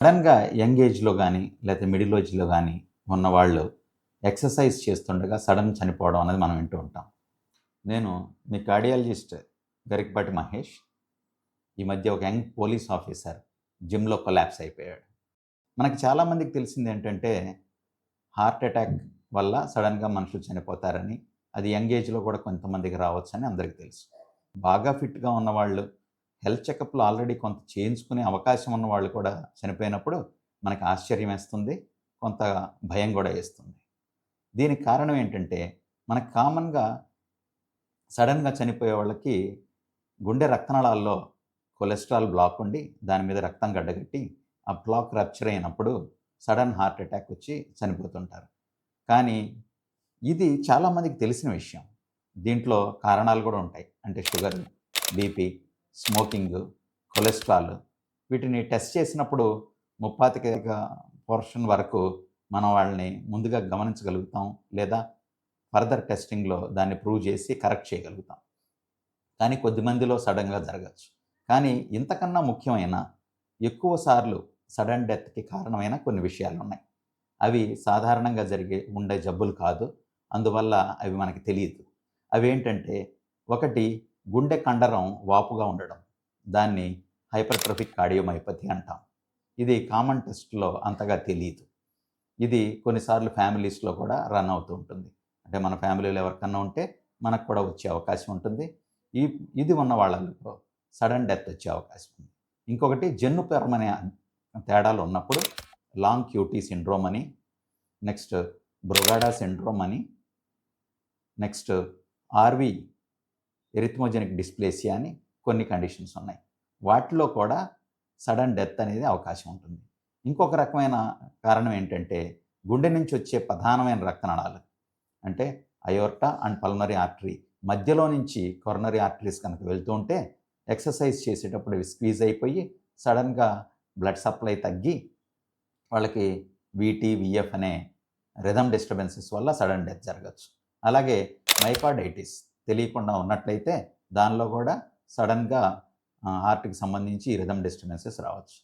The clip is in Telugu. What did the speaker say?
సడన్‌గా యంగ్ ఏజ్‌లో గానీ, లేతే మిడిల్ ఏజ్‌లో గానీ ఉన్నవాళ్ళు ఎక్సర్సైజ్ చేస్తుండగా సడెన్ చనిపోవడం అనేది మనం వింటూ ఉంటాం. నేను మీ కార్డియాలజిస్ట్ గరికపాటి మహేష్. ఈ మధ్య ఒక యంగ్ పోలీస్ ఆఫీసర్ జిమ్‌లో కొలాప్స్ అయిపోయాడు. మనకి చాలామందికి తెలిసిందేంటంటే, హార్ట్ అటాక్ వల్ల సడెన్‌గా మనుషులు చనిపోతారని, అది యంగ్ ఏజ్‌లో కూడా కొంతమందికి రావచ్చని అందరికీ తెలుసు. బాగా ఫిట్‌గా ఉన్నవాళ్ళు, హెల్త్ చెకప్‌లు ఆల్రెడీ కొంత చేయించుకునే అవకాశం ఉన్నవాళ్ళు కూడా చనిపోయినప్పుడు మనకు ఆశ్చర్యమేస్తుంది. కొంత భయం గూడా యేస్తుంది. దీనికి కారణం ఏంటంటే, మనకు కామన్‌గా సడెన్‌గా చనిపోయే వాళ్ళకి గుండె రక్తనాళాల్లో కొలెస్ట్రాల్ బ్లాక్ ఉండి, దాని మీద రక్తం గడ్డగట్టి, ఆ బ్లాక్ రప్చర్ అయినప్పుడు సడెన్ హార్ట్ అటాక్ వచ్చి చనిపోతుంటారు. కానీ ఇది చాలామందికి తెలిసిన విషయం. దీంట్లో కారణాలు గూడా ఉంటాయి. అంటే షుగర్, బీపీ, స్మోకింగు, కొలెస్ట్రాల్ వీటిని టెస్ట్ చేసినప్పుడు ముప్పాతిక పోర్షన్ వరకు మనం వాళ్ళని ముందుగా గమనించగలుగుతాం. లేదా ఫర్దర్ టెస్టింగ్‌లో దాన్ని ప్రూవ్ చేసి కరెక్ట్ చేయగలుగుతాం. కానీ కొద్దిమందిలో సడెన్‌గా జరగచ్చు. కానీ ఇంతకన్నా ముఖ్యమైన ఎక్కువ సార్లు సడెన్ డెత్‌కి కారణమైన కొన్ని విషయాలున్నాయి. అవి సాధారణంగా ఉండే జబ్బులు కాదు. అందువల్ల అవి మనకి తెలీదు. అవేంటంటే, ఒకటి గుండె కండరం వాపుగా ఉండడం. దాన్ని హైపర్ట్రోఫిక్ కార్డియోమయోపతి అంటాం. ఇది కామన్ టెస్ట్‌లో అంతగా తెలీదు. ఇది కొన్నిసార్లు ఫ్యామిలీస్‌లో కూడా రన్ అవుతూ ఉంటుంది. అంటే మన ఫ్యామిలీలో ఎవరికన్నా ఉంటే మనకు కూడా వచ్చే అవకాశం ఉంటుంది. ఈ ఇది ఉన్న వాళ్ళలో సడెన్ డెత్ వచ్చే అవకాశం ఉంది. ఇంకొకటి జన్యుపరమైన తేడాలు ఉన్నప్పుడు లాంగ్ క్యూటీ సిండ్రోమ్ అని, నెక్స్ట్ బ్రొగాడా సిండ్రోమ్ అని, నెక్స్ట్ ఆర్‌వి ఎరిథ్మోజెనిక్ డిస్ప్లేసియా అని కొన్ని కండిషన్స్ ఉన్నాయి. వాటిలో కూడా సడెన్ డెత్ అనేది అవకాశం ఉంటుంది. ఇంకొక రకమైన కారణం ఏంటంటే, గుండె నుంచి వచ్చే ప్రధానమైన రక్తనాళాలు అంటే అయోర్టా అండ్ పల్మనరీ ఆర్టరీ మధ్యలో నుంచి కొరనరీ ఆర్టరీస్ కనుక వెళ్తూ ఉంటే, ఎక్సర్సైజ్ చేసేటప్పుడు ఇవి స్క్వీజ్ అయిపోయి సడెన్‌గా బ్లడ్ సప్లై తగ్గి వాళ్ళకి వీటీ, వీఎఫ్ అనే రిథమ్ డిస్టర్బెన్సెస్ వల్ల సడెన్ డెత్ జరగచ్చు. అలాగే మైకార్డైటిస్ తెలియకుండా ఉన్నట్లయితే దానిలో కూడా సడెన్‌గా హార్ట్‌కి సంబంధించి రిథమ్ డిస్టర్బెన్సెస్ రావచ్చు.